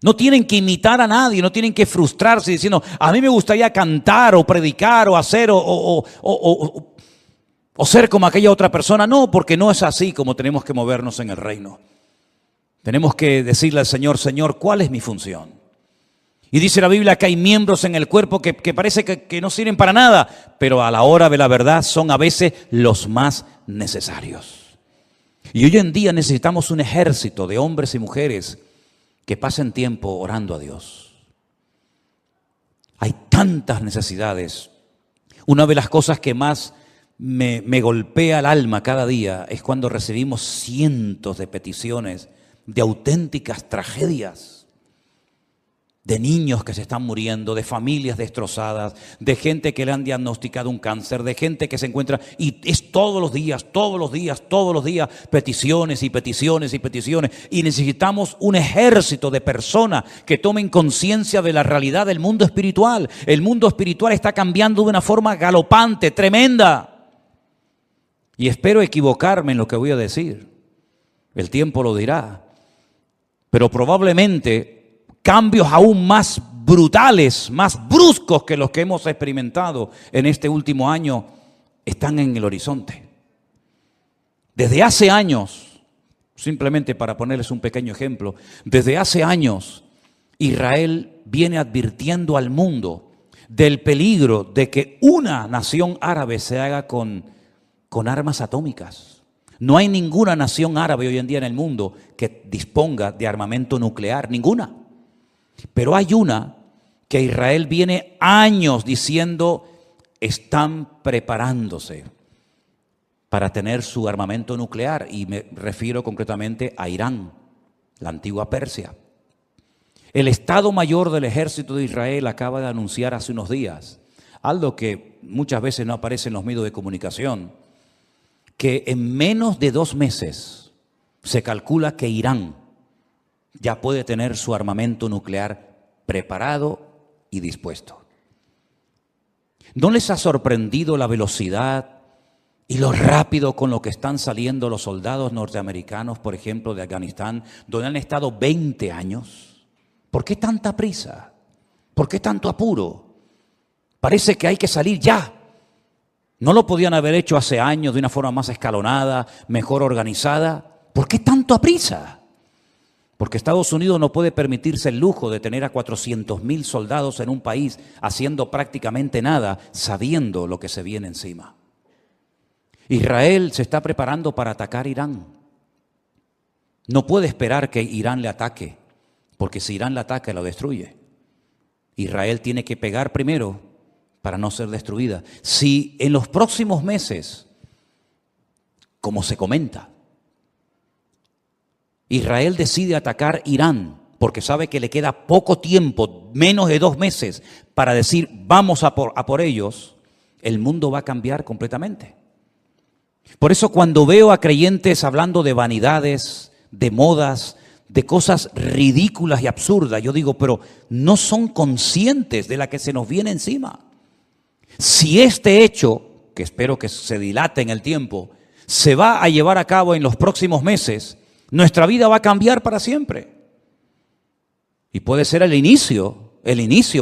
No tienen que imitar a nadie, no tienen que frustrarse diciendo, a mí me gustaría cantar o predicar o hacer o ser como aquella otra persona. No, porque no es así como tenemos que movernos en el reino. Tenemos que decirle al Señor, Señor, ¿cuál es mi función? Y dice la Biblia que hay miembros en el cuerpo que parece que no sirven para nada, pero a la hora de la verdad son a veces los más necesarios. Y hoy en día necesitamos un ejército de hombres y mujeres que pasen tiempo orando a Dios. Hay tantas necesidades. Una de las cosas que más me golpea el alma cada día es cuando recibimos cientos de peticiones de auténticas tragedias, de niños que se están muriendo, de familias destrozadas, de gente que le han diagnosticado un cáncer, de gente que se encuentra, y es todos los días, peticiones y peticiones y peticiones, y necesitamos un ejército de personas que tomen conciencia de la realidad del mundo espiritual. El mundo espiritual está cambiando de una forma galopante, tremenda, y espero equivocarme en lo que voy a decir, el tiempo lo dirá. Pero probablemente cambios aún más brutales, más bruscos que los que hemos experimentado en este último año están en el horizonte. Desde hace años, simplemente para ponerles un pequeño ejemplo, desde hace años Israel viene advirtiendo al mundo del peligro de que una nación árabe se haga con armas atómicas. No hay ninguna nación árabe hoy en día en el mundo que disponga de armamento nuclear, ninguna. Pero hay una que Israel viene años diciendo están preparándose para tener su armamento nuclear, y me refiero concretamente a Irán, la antigua Persia. El Estado Mayor del Ejército de Israel acaba de anunciar hace unos días algo que muchas veces no aparece en los medios de comunicación, que en menos de 2 meses se calcula que Irán ya puede tener su armamento nuclear preparado y dispuesto. ¿No les ha sorprendido la velocidad y lo rápido con lo que están saliendo los soldados norteamericanos, por ejemplo, de Afganistán, donde han estado 20 años? ¿Por qué tanta prisa? ¿Por qué tanto apuro? Parece que hay que salir ya. ¿No lo podían haber hecho hace años de una forma más escalonada, mejor organizada? ¿Por qué tanto aprisa? Porque Estados Unidos no puede permitirse el lujo de tener a 400,000 soldados en un país haciendo prácticamente nada, sabiendo lo que se viene encima. Israel se está preparando para atacar Irán. No puede esperar que Irán le ataque, porque si Irán le ataca, lo destruye. Israel tiene que pegar primero para no ser destruida. Si en los próximos meses, como se comenta, Israel decide atacar Irán, porque sabe que le queda poco tiempo, menos de 2 meses, para decir vamos a por ellos, el mundo va a cambiar completamente. Por eso cuando veo a creyentes hablando de vanidades, de modas, de cosas ridículas y absurdas, yo digo, pero no son conscientes de la que se nos viene encima. Si este hecho, que espero que se dilate en el tiempo, se va a llevar a cabo en los próximos meses, nuestra vida va a cambiar para siempre. Y puede ser el inicio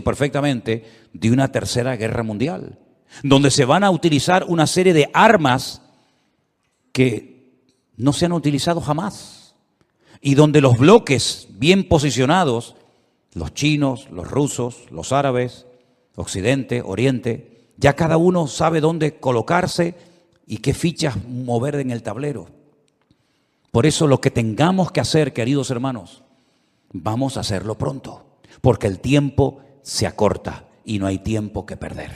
perfectamente de una tercera guerra mundial, donde se van a utilizar una serie de armas que no se han utilizado jamás, y donde los bloques bien posicionados, los chinos, los rusos, los árabes, Occidente, Oriente, ya cada uno sabe dónde colocarse y qué fichas mover en el tablero. Por eso lo que tengamos que hacer, queridos hermanos, vamos a hacerlo pronto, porque el tiempo se acorta y no hay tiempo que perder.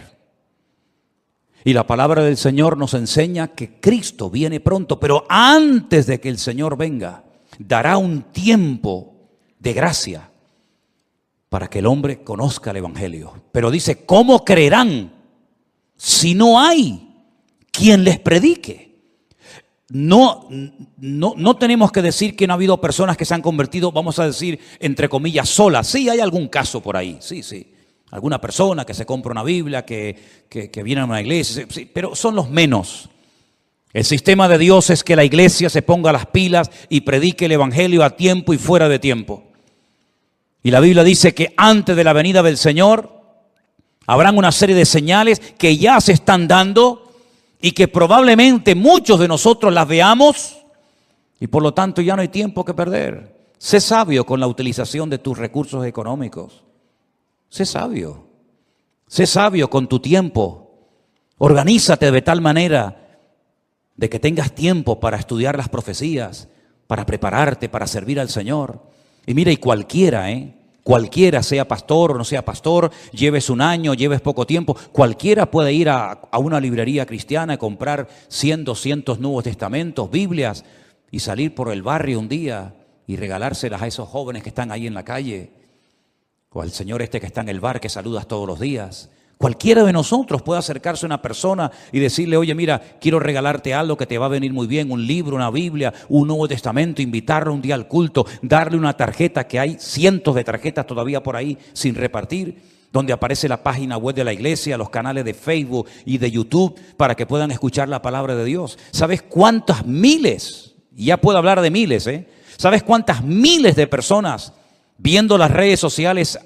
Y la palabra del Señor nos enseña que Cristo viene pronto, pero antes de que el Señor venga, dará un tiempo de gracia para que el hombre conozca el Evangelio. Pero dice, ¿cómo creerán si no hay quien les predique. No tenemos que decir que no ha habido personas que se han convertido, vamos a decir, entre comillas, solas. Sí, hay algún caso por ahí, sí. Alguna persona que se compra una Biblia, que viene a una iglesia, sí, pero son los menos. El sistema de Dios es que la iglesia se ponga las pilas y predique el evangelio a tiempo y fuera de tiempo. Y la Biblia dice que antes de la venida del Señor habrán una serie de señales que ya se están dando y que probablemente muchos de nosotros las veamos y por lo tanto ya no hay tiempo que perder. Sé sabio con la utilización de tus recursos económicos. Sé sabio con tu tiempo. Organízate de tal manera de que tengas tiempo para estudiar las profecías, para prepararte, para servir al Señor. Y mira, y cualquiera, sea pastor o no sea pastor, lleves un año, lleves poco tiempo, cualquiera puede ir a una librería cristiana y comprar 100, 200 Nuevos Testamentos, Biblias, y salir por el barrio un día y regalárselas a esos jóvenes que están ahí en la calle, o al señor que está en el bar que saludas todos los días. Cualquiera de nosotros puede acercarse a una persona y decirle, oye, mira, quiero regalarte algo que te va a venir muy bien, un libro, una Biblia, un Nuevo Testamento, invitarlo un día al culto, darle una tarjeta, que hay cientos de tarjetas todavía por ahí sin repartir, donde aparece la página web de la iglesia, los canales de Facebook y de YouTube, para que puedan escuchar la palabra de Dios. ¿Sabes cuántas miles? Y ya puedo hablar de miles, ¿Sabes cuántas miles de personas viendo las redes sociales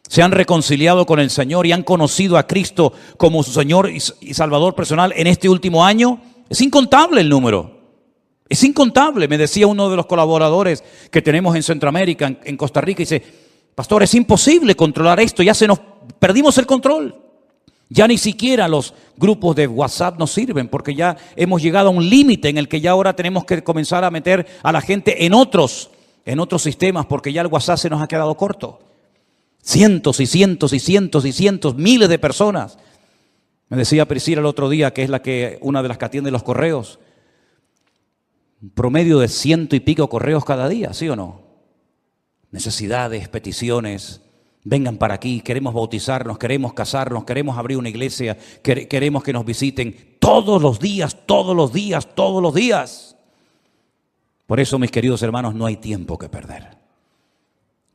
se han reconciliado con el Señor y han conocido a Cristo como su Señor y Salvador personal en este último año? Es incontable el número. Es incontable. Me decía uno de los colaboradores que tenemos en Centroamérica, en Costa Rica, y dice, pastor, es imposible controlar esto, perdimos el control. Ya ni siquiera los grupos de WhatsApp nos sirven porque ya hemos llegado a un límite en el que ya ahora tenemos que comenzar a meter a la gente en otros sistemas porque ya el WhatsApp se nos ha quedado corto. Cientos y cientos y cientos y cientos, miles de personas. Me decía Priscila el otro día, que es una de las que atiende los correos, un promedio de 100 y pico correos cada día, ¿sí o no? Necesidades, peticiones, vengan para aquí, queremos bautizarnos, queremos casarnos, queremos abrir una iglesia, queremos que nos visiten todos los días. Por eso, mis queridos hermanos, no hay tiempo que perder.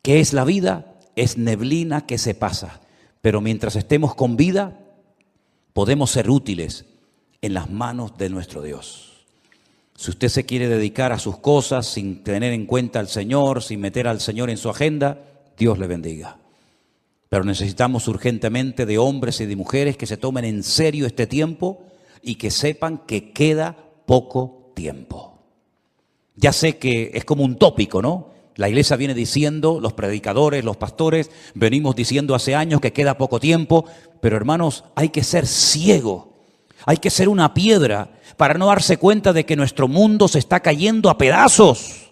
¿Qué es la vida? Es neblina que se pasa, pero mientras estemos con vida, podemos ser útiles en las manos de nuestro Dios. Si usted se quiere dedicar a sus cosas sin tener en cuenta al Señor, sin meter al Señor en su agenda, Dios le bendiga. Pero necesitamos urgentemente de hombres y de mujeres que se tomen en serio este tiempo y que sepan que queda poco tiempo. Ya sé que es como un tópico, ¿no? La iglesia viene diciendo, los predicadores, los pastores, venimos diciendo hace años que queda poco tiempo, pero hermanos, hay que ser ciego, hay que ser una piedra para no darse cuenta de que nuestro mundo se está cayendo a pedazos.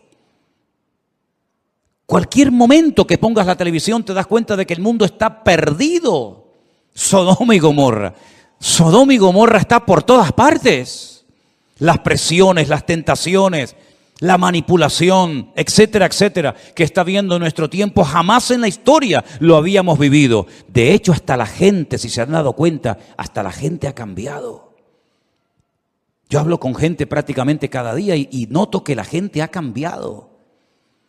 Cualquier momento que pongas la televisión te das cuenta de que el mundo está perdido. Sodoma y Gomorra está por todas partes. Las presiones, las tentaciones, la manipulación, etcétera, etcétera, que está viendo nuestro tiempo, jamás en la historia lo habíamos vivido. De hecho, hasta la gente, si se han dado cuenta, hasta la gente ha cambiado. Yo hablo con gente prácticamente cada día y noto que la gente ha cambiado.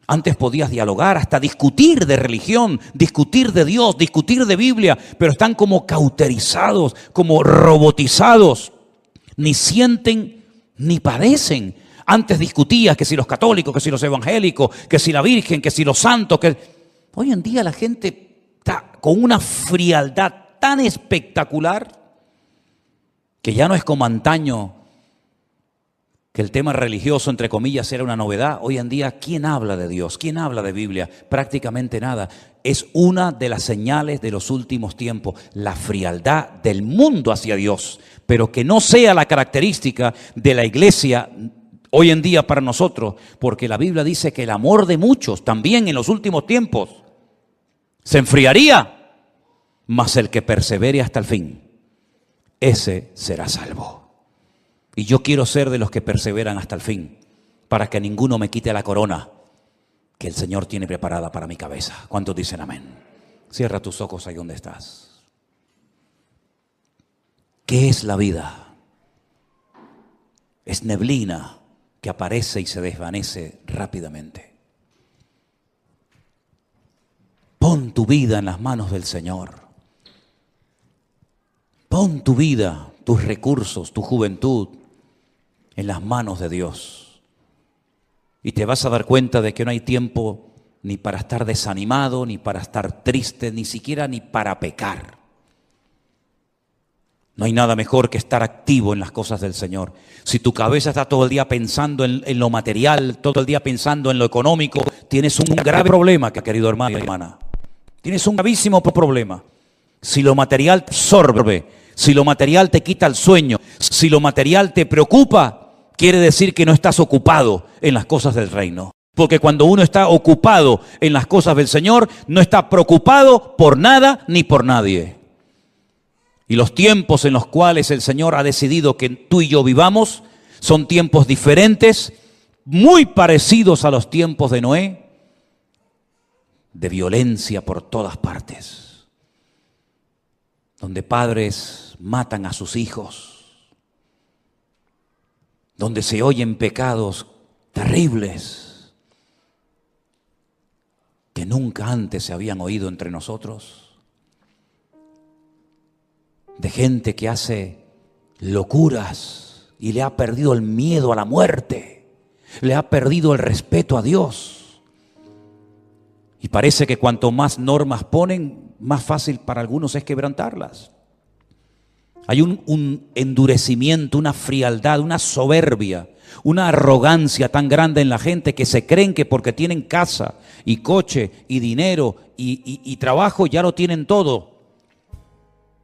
Antes podías dialogar, hasta discutir de religión, discutir de Dios, discutir de Biblia, pero están como cauterizados, como robotizados. Ni sienten ni padecen. Antes discutías que si los católicos, que si los evangélicos, que si la Virgen, que si los santos. Hoy en día la gente está con una frialdad tan espectacular que ya no es como antaño, que el tema religioso, entre comillas, era una novedad. Hoy en día, ¿quién habla de Dios? ¿Quién habla de Biblia? Prácticamente nada. Es una de las señales de los últimos tiempos, la frialdad del mundo hacia Dios, pero que no sea la característica de la iglesia hoy en día para nosotros, porque la Biblia dice que el amor de muchos también en los últimos tiempos se enfriaría, mas el que persevere hasta el fin, ese será salvo. Y yo quiero ser de los que perseveran hasta el fin, para que ninguno me quite la corona que el Señor tiene preparada para mi cabeza. ¿Cuántos dicen amén? Cierra tus ojos ahí donde estás. ¿Qué es la vida? es neblina que aparece y se desvanece rápidamente. Pon tu vida en las manos del Señor. Pon tu vida, tus recursos, tu juventud en las manos de Dios. Y te vas a dar cuenta de que no hay tiempo ni para estar desanimado, ni para estar triste, ni siquiera ni para pecar. No hay nada mejor que estar activo en las cosas del Señor. Si tu cabeza está todo el día pensando en lo material, todo el día pensando en lo económico, tienes un grave problema, querido hermano y hermana. Tienes un gravísimo problema. Si lo material te absorbe, si lo material te quita el sueño, si lo material te preocupa, quiere decir que no estás ocupado en las cosas del reino. Porque cuando uno está ocupado en las cosas del Señor, no está preocupado por nada ni por nadie. Y los tiempos en los cuales el Señor ha decidido que tú y yo vivamos son tiempos diferentes, muy parecidos a los tiempos de Noé, de violencia por todas partes, donde padres matan a sus hijos, donde se oyen pecados terribles que nunca antes se habían oído entre nosotros, de gente que hace locuras y le ha perdido el miedo a la muerte, le ha perdido el respeto a Dios. Y parece que cuanto más normas ponen, más fácil para algunos es quebrantarlas. Hay un endurecimiento, una frialdad, una soberbia, una arrogancia tan grande en la gente que se creen que porque tienen casa y coche y dinero y trabajo ya lo tienen todo.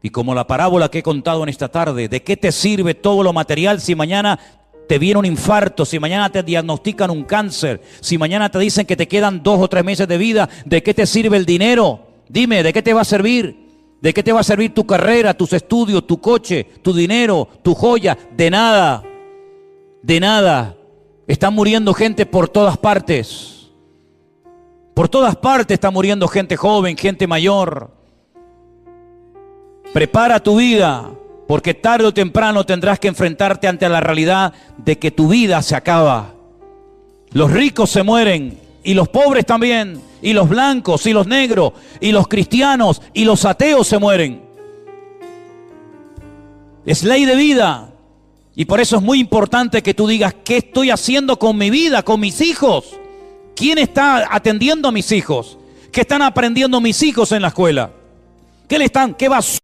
Y como la parábola que he contado en esta tarde, ¿de qué te sirve todo lo material si mañana te viene un infarto, si mañana te diagnostican un cáncer, si mañana te dicen que te quedan 2 o 3 meses de vida? ¿De qué te sirve el dinero? Dime, ¿de qué te va a servir? ¿De qué te va a servir tu carrera, tus estudios, tu coche, tu dinero, tu joya? De nada, de nada. Está muriendo gente por todas partes. Por todas partes está muriendo gente joven, gente mayor. Prepara tu vida, porque tarde o temprano tendrás que enfrentarte ante la realidad de que tu vida se acaba. Los ricos se mueren, y los pobres también, y los blancos, y los negros, y los cristianos, y los ateos se mueren. Es ley de vida, y por eso es muy importante que tú digas, ¿qué estoy haciendo con mi vida, con mis hijos? ¿Quién está atendiendo a mis hijos? ¿Qué están aprendiendo mis hijos en la escuela? ¿Qué basura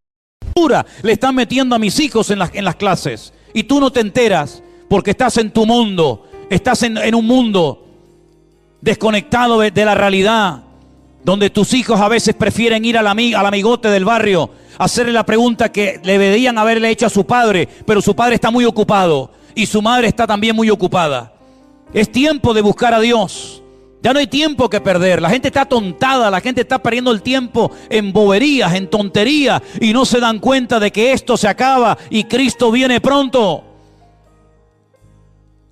le están metiendo a mis hijos en las clases? Y tú no te enteras porque estás en tu mundo, estás en un mundo desconectado de la realidad, donde tus hijos a veces prefieren ir al amigote del barrio, hacerle la pregunta que le deberían haberle hecho a su padre, pero su padre está muy ocupado y su madre está también muy ocupada. Es tiempo de buscar a Dios. Ya no hay tiempo que perder. La gente está atontada, la gente está perdiendo el tiempo en boberías, en tonterías, y no se dan cuenta de que esto se acaba y Cristo viene pronto.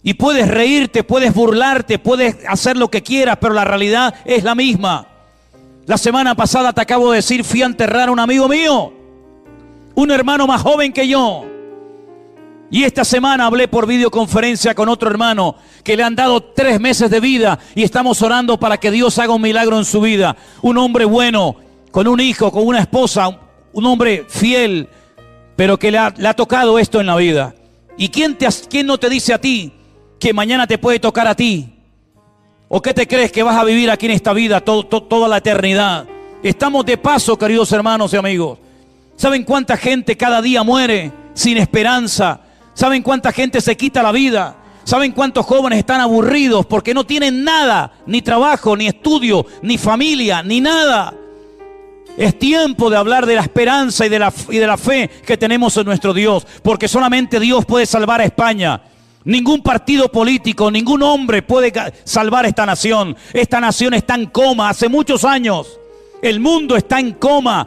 Y puedes reírte, puedes burlarte, puedes hacer lo que quieras, pero la realidad es la misma. La semana pasada te acabo de decir, fui a enterrar a un amigo mío, un hermano más joven que yo. Y esta semana hablé por videoconferencia con otro hermano que le han dado 3 meses de vida y estamos orando para que Dios haga un milagro en su vida. Un hombre bueno, con un hijo, con una esposa, un hombre fiel, pero que le ha tocado esto en la vida. ¿Y quién no te dice a ti que mañana te puede tocar a ti? ¿O qué te crees que vas a vivir aquí en esta vida toda la eternidad? Estamos de paso, queridos hermanos y amigos. ¿Saben cuánta gente cada día muere sin esperanza? ¿Saben cuánta gente se quita la vida? ¿Saben cuántos jóvenes están aburridos porque no tienen nada? Ni trabajo, ni estudio, ni familia, ni nada. Es tiempo de hablar de la esperanza y de la fe que tenemos en nuestro Dios, porque solamente Dios puede salvar a España. Ningún partido político, ningún hombre puede salvar a esta nación. Esta nación está en coma hace muchos años. El mundo está en coma.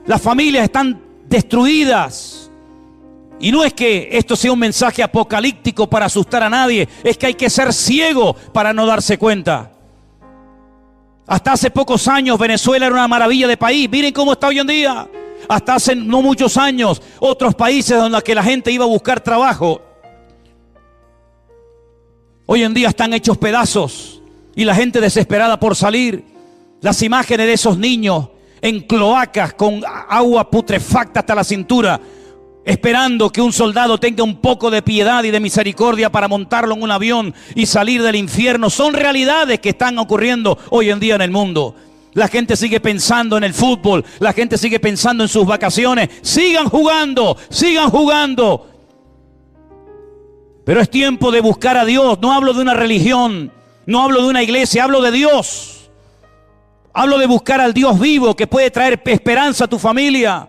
Las familias están destruidas. Y no es que esto sea un mensaje apocalíptico para asustar a nadie, es que hay que ser ciego para no darse cuenta. Hasta hace pocos años Venezuela era una maravilla de país. Miren cómo está hoy en día. Hasta hace no muchos años otros países donde la gente iba a buscar trabajo Hoy en día están hechos pedazos y la gente desesperada por salir. Las imágenes de esos niños en cloacas con agua putrefacta hasta la cintura, esperando que un soldado tenga un poco de piedad y de misericordia para montarlo en un avión y salir del infierno, son realidades que están ocurriendo hoy en día en el mundo. La gente sigue pensando en el fútbol, la gente sigue pensando en sus vacaciones. Sigan jugando, sigan jugando. Pero es tiempo de buscar a Dios. No hablo de una religión, no hablo de una iglesia, hablo de Dios. Hablo de buscar al Dios vivo que puede traer esperanza a tu familia.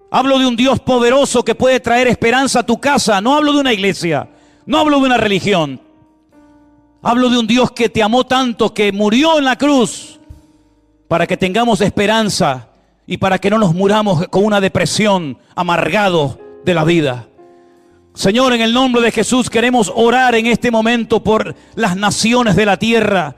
Hablo de un Dios poderoso que puede traer esperanza a tu casa. No hablo de una iglesia, no hablo de una religión. Hablo de un Dios que te amó tanto, que murió en la cruz para que tengamos esperanza y para que no nos muramos con una depresión, amargados de la vida. Señor, en el nombre de Jesús queremos orar en este momento por las naciones de la tierra,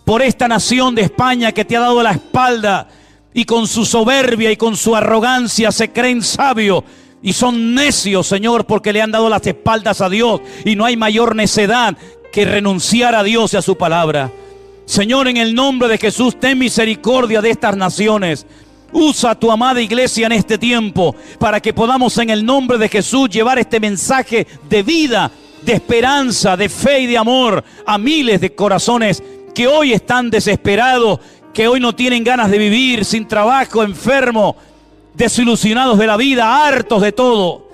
por esta nación de España que te ha dado la espalda y con su soberbia y con su arrogancia se creen sabios y son necios, Señor, porque le han dado las espaldas a Dios, y no hay mayor necedad que renunciar a Dios y a su palabra. Señor, en el nombre de Jesús, ten misericordia de estas naciones. Usa a tu amada iglesia en este tiempo para que podamos en el nombre de Jesús llevar este mensaje de vida, de esperanza, de fe y de amor a miles de corazones que hoy están desesperados, que hoy no tienen ganas de vivir, sin trabajo, enfermos, desilusionados de la vida, hartos de todo.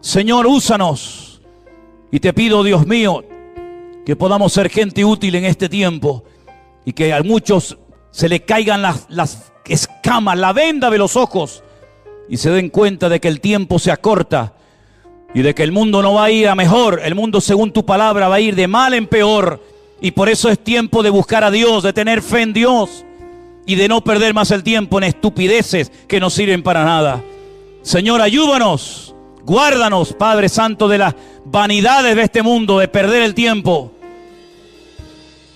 Señor, úsanos. Y te pido, Dios mío, que podamos ser gente útil en este tiempo y que a muchos se le caigan las escamas, la venda de los ojos y se den cuenta de que el tiempo se acorta y de que el mundo no va a ir a mejor. El mundo, según tu palabra, va a ir de mal en peor. Y por eso es tiempo de buscar a Dios, de tener fe en Dios y de no perder más el tiempo en estupideces que no sirven para nada. Señor, ayúdanos, guárdanos, Padre Santo, de las vanidades de este mundo, de perder el tiempo.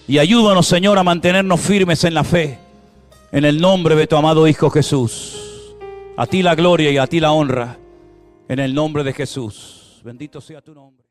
Y ayúdanos, Señor, a mantenernos firmes en la fe. En el nombre de tu amado Hijo Jesús. A ti la gloria y a ti la honra. En el nombre de Jesús. Bendito sea tu nombre.